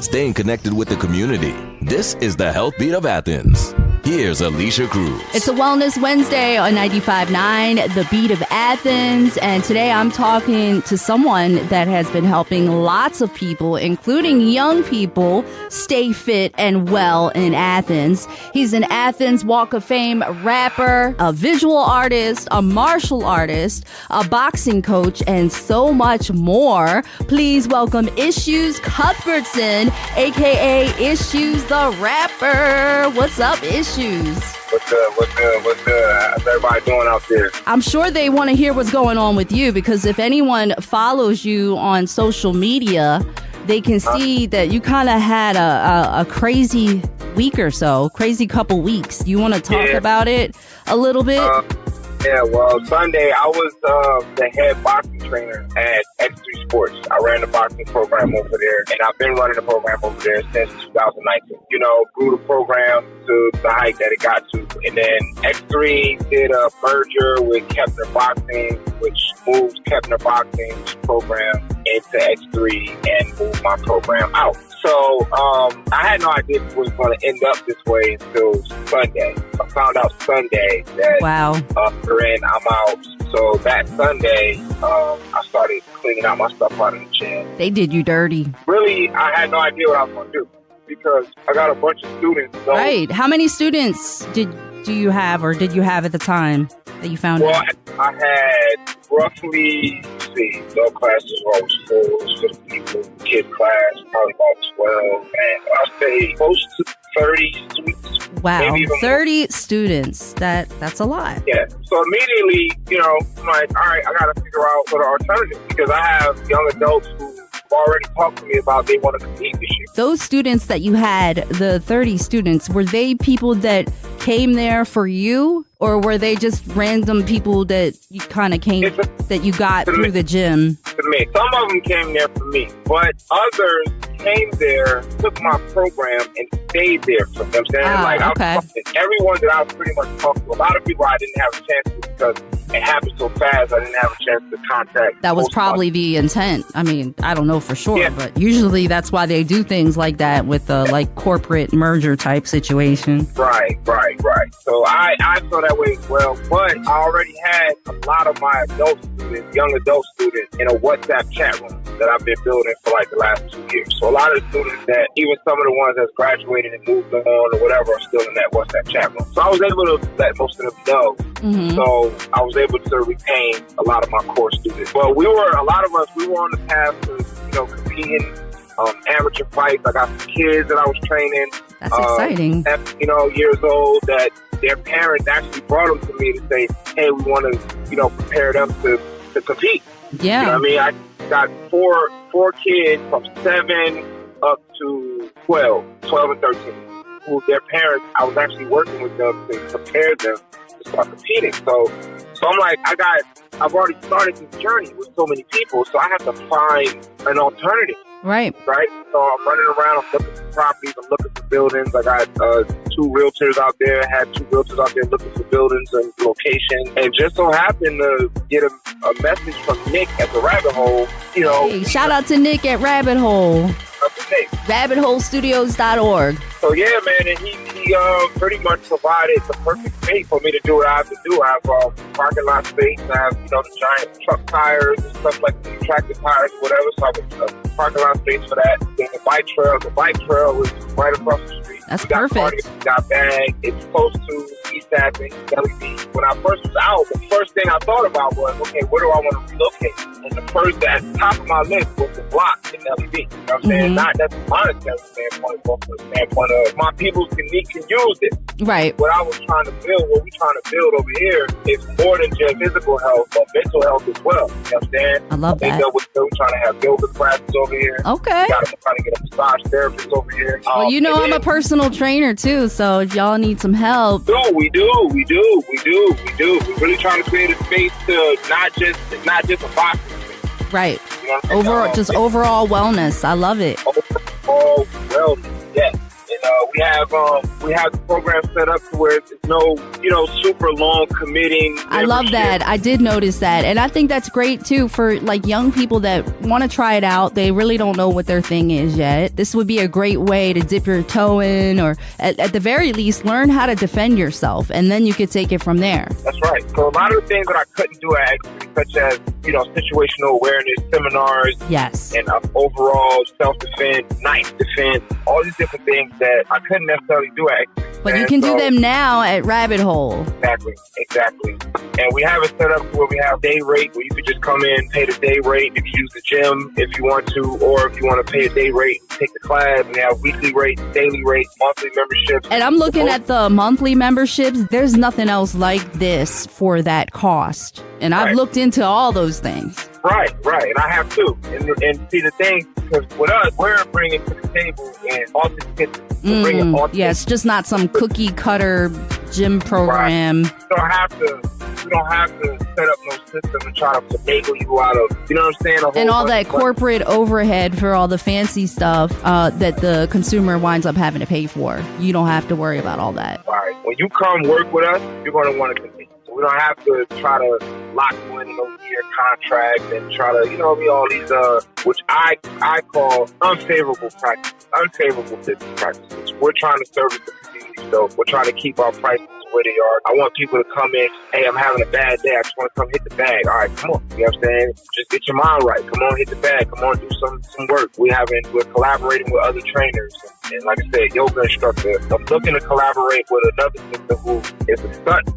staying connected with the community. This is the Health Beat of Athens. Here's Alichia Cruz. It's a Wellness Wednesday on 95.9, The Beat of Athens. And today I'm talking to someone that has been helping lots of people, including young people, stay fit and well in Athens. He's an Athens Walk of Fame rapper, a visual artist, a martial artist, a boxing coach, and so much more. Please welcome Ishues Cuthbertson, a.k.a. Ishues the Rapper. What's up, Ishues? What's good? How's everybody doing out there? I'm sure they want to hear what's going on with you, because if anyone follows you on social media, they can see that you kind of had a crazy week or so, crazy couple weeks. You want to talk about it a little bit? Well, Sunday I was the head boxing trainer at X3 Sports. I ran the boxing program over there, and I've been running the program over there since 2019. You know, grew the program to the height that it got to. And then X3 did a merger with Kepner Boxing, which moved Kepner Boxing's program into X3 and moved my program out. So I had no idea it was going to end up this way until Sunday. I found out Sunday that I'm out. So that Sunday, I started cleaning out my stuff out of the gym. They did you dirty. Really, I had no idea what I was going to do because I got a bunch of students. So right. How many students do you have or did you have at the time that you found out? I had roughly, no classes were always full. It was 50 people. Kid class, probably about 12. And I'll say close to 30 students. Wow, 30 students. That's a lot. Yeah. So immediately, I'm like, all right, I got to figure out what an alternative, because I have young adults who already talked to me about they want to compete this year. Those students that you had, the 30 students, were they people that came there for you, or were they just random people that you kind of that you got through the gym? To me. Some of them came there for me, but others came there, took my program, and stayed there for them. Everyone that I was pretty much talking to, a lot of people I didn't have a chance to, because it happened so fast, I didn't have a chance to contact. That was probably the intent. I mean, I don't know for sure, but usually that's why they do things like that with a corporate merger type situation. Right. So I felt that way as well, but I already had a lot of my young adult students in a WhatsApp chat room that I've been building for the last 2 years. So a lot of the students that, even some of the ones that's graduated and moved on or whatever, are still in that WhatsApp chat room. So I was able to let most of them know. Mm-hmm. So I was able to retain a lot of my core students. But we were on the path to, competing amateur fights. I got some kids that I was training. That's exciting. Years old, that their parents actually brought them to me to say, hey, we want to, prepare them to compete. Yeah. You know what I mean? I got four kids from 7 up to 12 and 13, who their parents, I was actually working with them to prepare them to start competing. So I'm like, I've already started this journey with so many people, so I have to find an alternative. Right. So I'm running around, I'm looking for properties, I'm looking for buildings. I got had 2 realtors out there looking for buildings and locations. And just so happened to get a message from Nick at the Rabbit Hole. Hey, shout out to Nick at Rabbit Hole. RabbitHoleStudios.org. So yeah, man, and he pretty much provided the perfect space for me to do what I have to do. I have parking lot space, I have the giant truck tires and stuff like the tractor tires or whatever. So I have a parking lot space for that. Then the bike trail is right across the street. That's perfect. We got bag. It's close to East Athens, LED. When I first was out, the first thing I thought about was, okay, where do I want to relocate? And the first at the top of my list was the block in LED. You know what I'm saying? Not just a monetary standpoint, but from the standpoint of my people can use it. Right. What we're trying to build over here is more than just physical health, but mental health as well. You know what I'm saying? I love that. We're trying to have yoga classes over here. Okay. We're trying to get a massage therapist over here. Well, I'm a personal trainer too, so if y'all need some help. We do. We're really trying to create a space to not just a boxing space. Right. You know what I'm saying? Overall wellness. I love it. Overall wellness, yes. We we have the program set up to where there's no, super long committing. I love that. I did notice that. And I think that's great too for like young people that want to try it out. They really don't know what their thing is yet. This would be a great way to dip your toe in, or at the very least, learn how to defend yourself. And then you could take it from there. That's right. So a lot of the things that I couldn't do at X3, such as, situational awareness seminars. Yes. And overall self-defense, knife defense, all these different things that I couldn't necessarily do at X3. But you can do them now at Rabbit Hole. Exactly. And we have it set up where we have day rate, where you could just come in, pay the day rate if you use the gym, if you want to, or if you want to pay a day rate, take the class. We have weekly rates, daily rates, monthly memberships. And I'm looking at the monthly memberships. There's nothing else like this for that cost. And I've looked into all those things. Right. And I have too. And see the thing, because with us, we're bringing to the table and authenticity. Yeah, it's just not some cookie cutter gym program. Right. You don't have to set up no system and try to finagle you out of, you know what I'm saying? And all that corporate overhead for all the fancy stuff that the consumer winds up having to pay for. You don't have to worry about all that. Right. When you come work with us, you're going to want to continue. So we don't have to try to lock you in those year contracts and try to, be all these, which I call unfavorable business practices. We're trying to service the community, so we're trying to keep our prices where they are. I want people to come in, hey, I'm having a bad day, I just want to come hit the bag. All right, come on. You know what I'm saying? Just get your mind right. Come on, hit the bag. Come on, do some work. We're collaborating with other trainers. And like I said, yoga instructor. I'm looking to collaborate with another sister who is a stunt.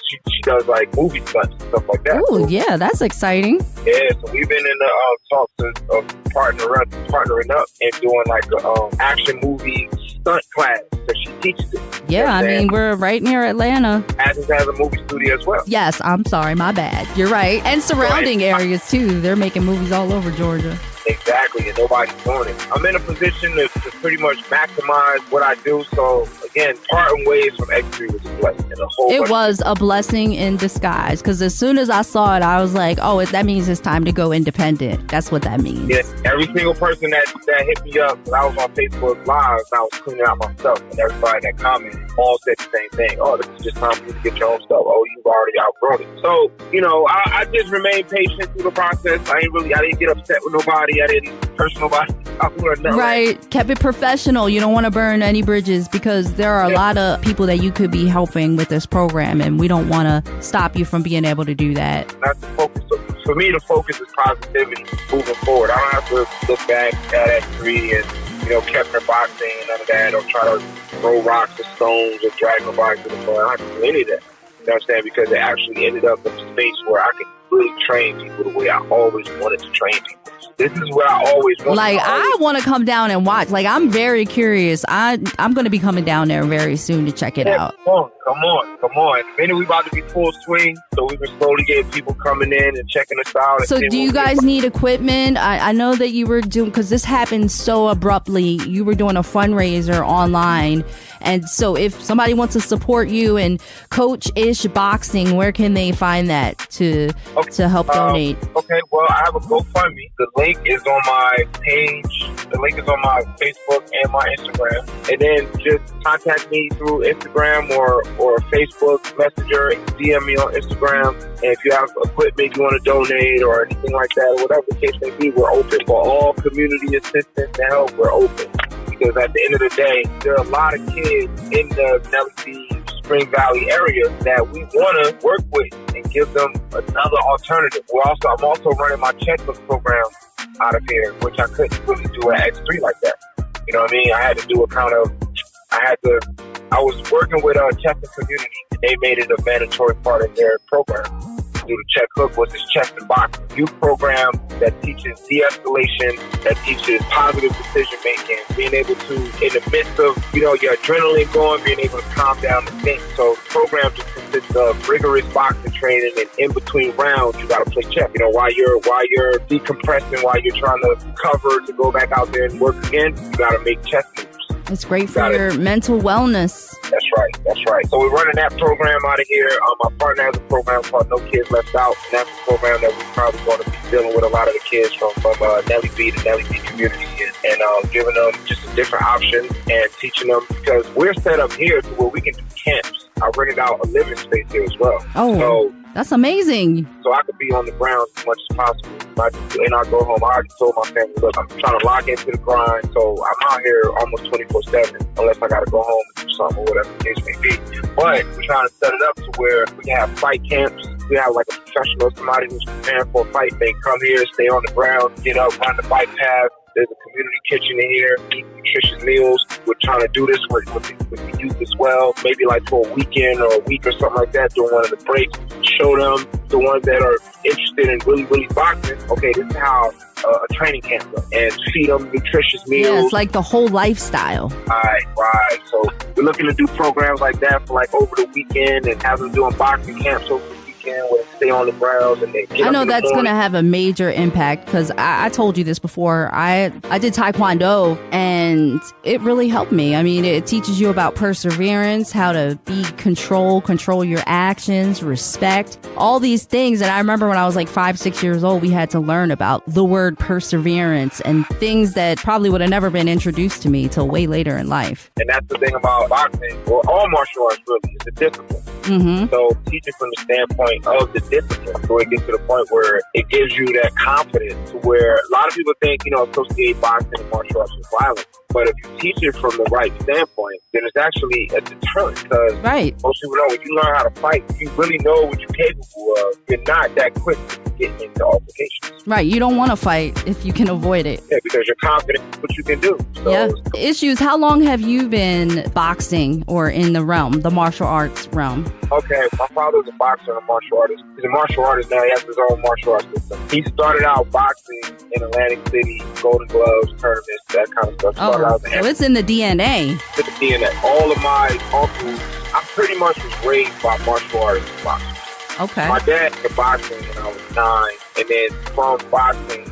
She does like movie stunts and stuff like that. Oh, yeah, that's exciting. Yeah, so we've been in the talks of partnering up and doing like a action movie stunt class. So she teaches it. Yeah, I mean, we're right near Atlanta. Athens has a movie studio as well. Yes, I'm sorry, my bad. You're right. And surrounding areas too. They're making movies all over Georgia. Exactly, and nobody's doing it. I'm in a position to pretty much maximize what I do. So again, parting ways from X3 was a blessing. It was a blessing in disguise, because as soon as I saw it, I was like, oh, that means it's time to go independent. That's what that means. Yeah, every single person that hit me up, when I was on Facebook Live, and I was cleaning out my stuff, and everybody that commented all said the same thing. Oh, this is just time for you to get your own stuff. Oh, you've already outgrown it. So, I just remained patient through the process. I didn't get upset with nobody. I didn't curse nobody. Right. Kept it professional. You don't want to burn any bridges, because there are a lot of people that you could be helping with this program, and we don't want to stop you from being able to do that. That's the focus. For me, the focus is positivity moving forward. I don't have to look back at X3 and, Kepler boxing and none of that, or try to throw rocks or stones or drag nobody to the floor. I don't have to do any of that. You know what I'm saying? Because it actually ended up in a space where I could really train people the way I always wanted to train people. This is what I always wanted. I want to come down and watch. I'm very curious. I'm going to be coming down there very soon to check it out. Come on. The minute we about to be full swing, so we've been slowly getting people coming in and checking us out. So do you guys need equipment? I know that you were doing, because this happened so abruptly, you were doing a fundraiser online. And so if somebody wants to support you and Coach Ish Boxing, where can they find that to help donate? Okay, well, I have a GoFundMe. The link is on my page. The link is on my Facebook and my Instagram. And then just contact me through Instagram or Facebook Messenger. DM me on Instagram. And if you have equipment you want to donate or anything like that, or whatever the case may be, we're open for all community assistance and help. We're open. Because at the end of the day, there are a lot of kids in the Nellie Spring Valley area that we want to work with and give them another alternative. I'm also running my checkbook program out of here, which I couldn't really do at X3 like that. You know what I mean? I had to do I was working with Cheston Community, and they made it a mandatory part of their program. Do the check hook was this Cheston Boxing youth program that teaches de-escalation, that teaches positive decision making, being able to, in the midst of your adrenaline going, being able to calm down and think. So the program just consists of rigorous boxing training, and in between rounds you got to play chess. While you're decompressing, while you're trying to cover to go back out there and work again, you got to make chess moves. It's great for your mental wellness. That's right. So we're running that program out of here. My partner has a program called No Kids Left Out, and that's a program that we're probably going to be dealing with a lot of the kids from Nelly B, the Nelly B community, and giving them just a different option and teaching them, because we're set up here to where we can do camps. I rented out a living space here as well. Oh, so that's amazing. So I could be on the ground as much as possible. And I go home. I already told my family, look, I'm trying to lock into the grind. So I'm out here almost 24/7, unless I got to go home and do something or whatever the case may be. But we're trying to set it up to where we can have fight camps. We have like a professional, somebody who's preparing for a fight. They come here, stay on the ground, get up, run the bike path. There's a community kitchen in here, eat nutritious meals. We're trying to do this with the youth as well, maybe like for a weekend or a week or something like that during one of the breaks. Show them, the ones that are interested in really boxing, okay, this is how a training camp goes. And feed them nutritious meals. Yeah, it's like the whole lifestyle. Right. So we're looking to do programs like that for like over the weekend and have them doing boxing camps over the weekend where they stay on the grounds and they get I know that's going to have a major impact, because I told you this before. I did Taekwondo and it really helped me. I mean, it teaches you about perseverance, how to control your actions, respect, all these things. And I remember when I was like 5-6 years old, we had to learn about the word perseverance and things that probably would have never been introduced to me till way later in life. And that's the thing about boxing, or all martial arts really, is the discipline. Mm-hmm. So teach it from the standpoint of the discipline, so it gets to the point where it gives you that confidence, to where a lot of people think, associate boxing and martial arts with violence. But if you teach it from the right standpoint, then it's actually a deterrent, because most people know when you learn how to fight, you really know what you're capable of. You're not that quick to get into altercations. Right. You don't want to fight if you can avoid it. Yeah, because you're confident in what you can do. So, yeah. Ishues, how long have you been boxing or in the martial arts realm? Okay, my father was a boxer and a martial artist. He's a martial artist now. He has his own martial arts system. He started out boxing in Atlantic City, Golden Gloves, tournaments, that kind of stuff. So it's in the DNA. It's in the DNA. All of my uncles, I pretty much was raised by martial artists and boxers. Okay. My dad did boxing when I was 9, and then from boxing,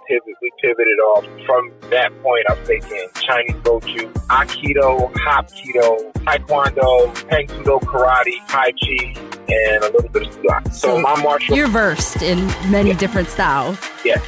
we pivoted off. From that point, I've taken Chinese Gochu, Aikido, Hapkido, Taekwondo, Taekwondo, Karate, Tai Chi, and a little bit of Silat. So my martial... You're versed in many different styles. Yes.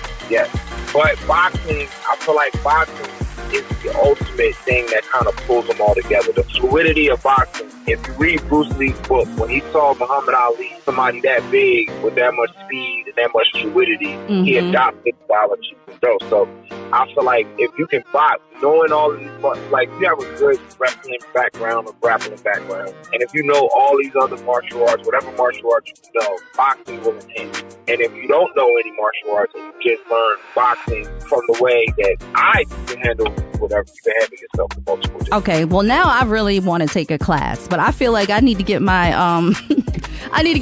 But boxing, I feel like boxing is the ultimate thing that kind of pulls them all together. The fluidity of boxing. If you read Bruce Lee's book, when he saw Muhammad Ali, somebody that big with that much speed and that much fluidity, he adopted the style of Jiu-Jitsu. So I feel like if you can box, knowing all of these, like you have a good wrestling background or grappling background, and if you know all these other martial arts, whatever martial arts you know, boxing will enhance you. And if you don't know any martial arts and you just learn boxing from the way that I can handle whatever, you can handle yourself in multiple different. Okay, well now I really want to take a class, but I feel like I need to get my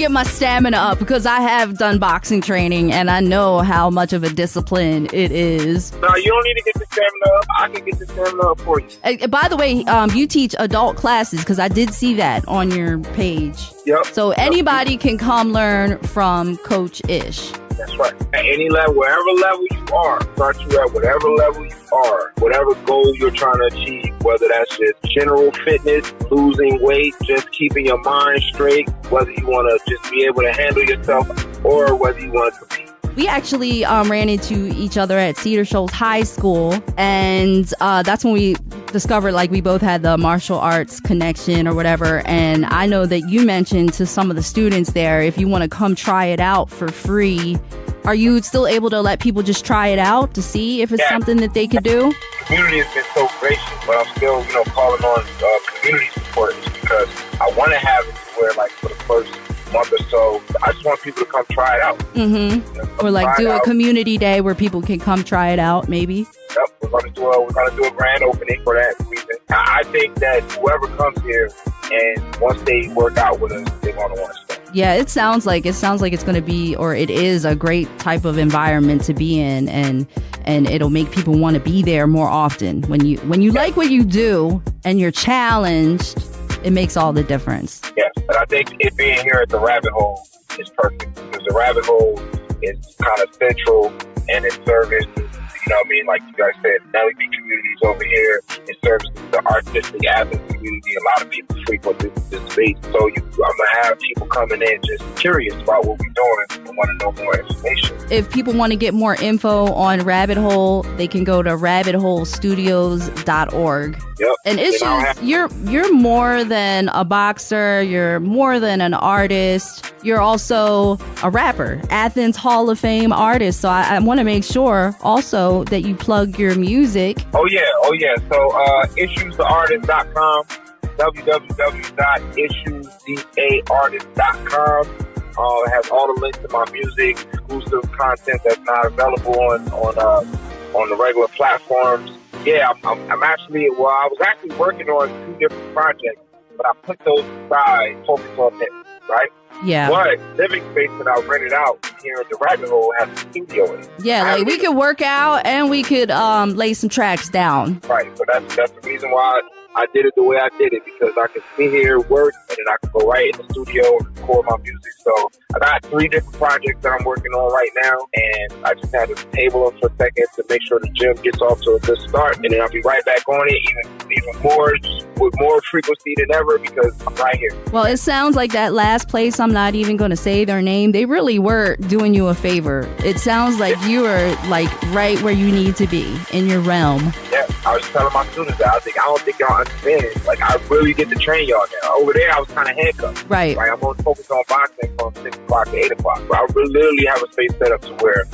my stamina up, because I have done boxing training and I know how much of a discipline it is. No, you don't need to get the stamina up. I can get the stamina up for you. By the way, you teach adult classes, because I did see that on your page. Yep. So anybody can come learn from Coach Ish. That's right. At any level, wherever level you are, start you at whatever level you are, whatever goal you're trying to achieve, whether that's just general fitness, losing weight, just keeping your mind straight, whether you want to just be able to handle yourself or whether you want to compete. We actually ran into each other at Cedar Shoals High School, and that's when we discovered like we both had the martial arts connection or whatever. And I know that you mentioned to some of the students there, if you want to come try it out for free, are you still able to let people just try it out to see if it's something that they could do? The community has been so gracious, but I'm still, calling on community support, because I want to have it to where, like, for the first month or so, I just want people to come try it out. Mm-hmm. Or like do a community day where people can come try it out, maybe. Yep, we're gonna do a grand opening for that reason. I think that whoever comes here and once they work out with us, they're gonna want to stay. Yeah, it sounds like it's going to be, or it is a great type of environment to be in, and it'll make people want to be there more often. When you like what you do and you're challenged, it makes all the difference. Yes, but I think it being here at the Rabbit Hole is perfect, because the Rabbit Hole is kind of central and its service is You know what I mean? Like you guys said, Nelly B communities over here. It serves the artistic Athens community. A lot of people frequent this space. So I'm going to have people coming in just curious about what we're doing and want to know more information. If people want to get more info on Rabbit Hole, they can go to rabbitholestudios.org. Yep. And Ishues, you're more than a boxer. You're more than an artist. You're also a rapper, Athens Hall of Fame artist. So I want to make sure also that you plug your music. Oh yeah. So issuestheartist.com, www.issuestheartist.com. It has all the links to my music, exclusive content that's not available on the regular platforms. Yeah, I'm actually, I was actually working on 2 different projects, but I put those aside, focus on this, right? Yeah. But living space that I rented out here at the Rabbit Hole has a studio in it. Yeah, like we could work out and we could lay some tracks down. Right, so that's the reason why I did it the way I did it, because I could sit here, work, and then I could go right in the studio and record my music. So I got 3 different projects that I'm working on right now, and I just had to table them for a second to make sure the gym gets off to a good start, and then I'll be right back on it, even more, just with more frequency than ever, because I'm right here. Well, it sounds like that last place, I'm not even going to say their name, they really were doing you a favor. It sounds like you are like right where you need to be in your realm. Yeah, I was telling my students that I don't think y'all understand. Like, I really get to train y'all now. Over there, I was kind of handcuffed. Right. Like, I'm going to focus on boxing from 6 o'clock to 8 o'clock. But I literally have a space set up to where,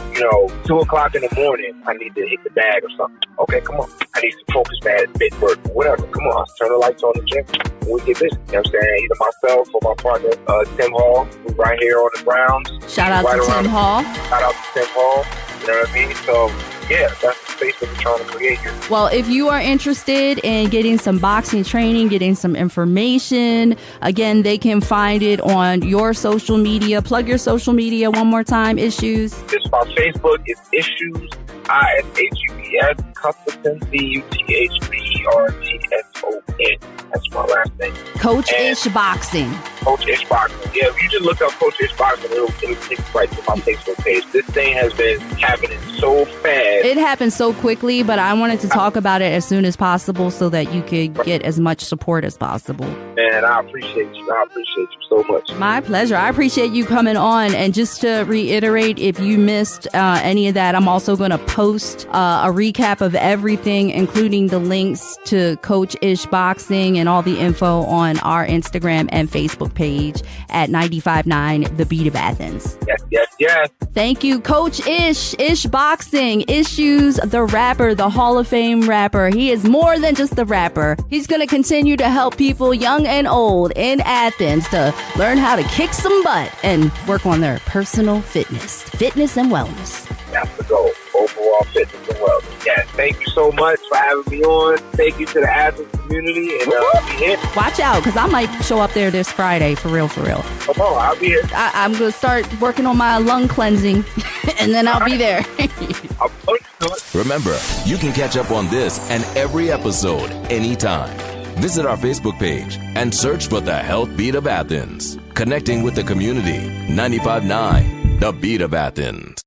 2 o'clock in the morning, I need to hit the bag or something. Okay, come on. I need some focus pad, bit work, whatever. Come on, let's turn the lights on the gym. We get busy. You know what I'm saying? Either myself or my partner, Tim Hall, who's right here on the grounds. Shout out to Tim Hall. Shout out to Tim Hall. You know what I mean? So, yeah, that's the space that we're trying to create here. Well, if you are interested in getting some boxing training, getting some information, again, they can find it on your social media. Plug your social media one more time, Ishues. Just my Facebook is Ishues, Ishues Cuthbertson, Cuthbertson. That's my last name. Coach Ish Boxing. Coach Ish Boxing. Yeah, if you just look up Coach Ish Boxing, it'll take you right to my Facebook page. This thing has been happening so fast. It happened so quickly, but I wanted to talk about it as soon as possible so that you could get as much support as possible. Man, I appreciate you. I appreciate you so much. My pleasure. I appreciate you coming on. And just to reiterate, if you missed any of that, I'm also going to post a recap of everything, including the links to Coach Ish Boxing and all the info on our Instagram and Facebook page at 95.9 The Beat of Athens. Yes. Thank you, Coach Ish Boxing, Ishues, the rapper, the Hall of Fame rapper. He is more than just the rapper. He's going to continue to help people young and old in Athens to learn how to kick some butt and work on their personal fitness and wellness. That's the goal. Overall fitness and wellness. Yes, thank you so much for having me on. Thank you to the Athens community. And I'll be here. Watch out, because I might show up there this Friday, for real. Come on, I'll be here. I'm going to start working on my lung cleansing, and then I'll be there. I'll put it to it. Remember, you can catch up on this and every episode anytime. Visit our Facebook page and search for the Health Beat of Athens. Connecting with the community. 95.9 The Beat of Athens.